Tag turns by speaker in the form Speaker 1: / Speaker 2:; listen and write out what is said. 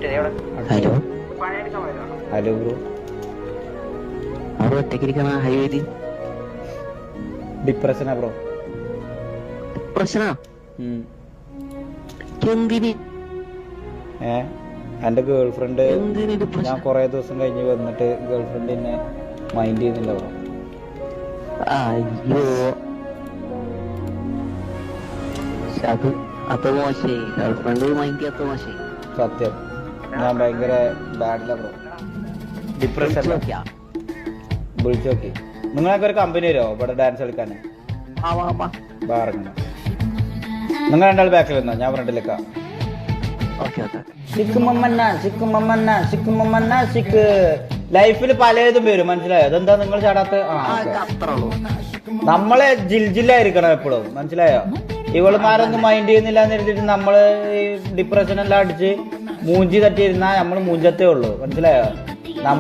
Speaker 1: Hello
Speaker 2: hello bro.
Speaker 1: അവിടെ ഒറ്റക്കിരിക്കണ ഹൈവേദി
Speaker 2: ഡിപ്രഷനാ bro.
Speaker 1: പ്രശ്നാ എന്തിന്
Speaker 2: എന്റെ ഗേൾ ഫ്രണ്ട്
Speaker 1: എന്തിന്
Speaker 2: ഞാൻ
Speaker 1: ഡിപ്രഷൻ?
Speaker 2: കൊറേ ദിവസം കഴിഞ്ഞ് വന്നിട്ട് ഗേൾ ഫ്രണ്ട് എന്നെ മൈൻഡ് ചെയ്യുന്നില്ല ബ്രോ.
Speaker 1: അയ്യോ അത് അത്ര മോശേ ഗേൾഫ്രണ്ട് മൈൻഡ് ചെയ്യാത്ത മോശേ.
Speaker 2: സത്യം ഞാൻ ഭയങ്കര ബാഡില ബ്രോ. ഡിപ്രഷൻ വിളിച്ചു നോക്കി. നിങ്ങളൊക്കെ ഒരു കമ്പനി വരുമോ ഇവിടെ ഡാൻസ് കളിക്കാൻ? നിങ്ങൾ രണ്ടാൾ ബാക്കിൽ നിന്നോ, ഞാൻ ഫ്രണ്ടിലേക്കാ. ലൈഫിൽ പലതും വരും, മനസ്സിലായോ? അതെന്താ നിങ്ങൾ ചാടാത്ത? നമ്മളെ ജില്ലായിരിക്കണം എപ്പോഴും, മനസ്സിലായോ? ഇവളുമാരൊന്നും മൈൻഡ് ചെയ്യുന്നില്ല എന്ന് കരുതിയിട്ട് നമ്മള് ഡിപ്രഷൻ എല്ലാം അടിച്ച് മൂഞ്ചി തട്ടിയിരുന്നാ നമ്മൾ മൂഞ്ചത്തേ ഉള്ളൂ, മനസ്സിലായോ?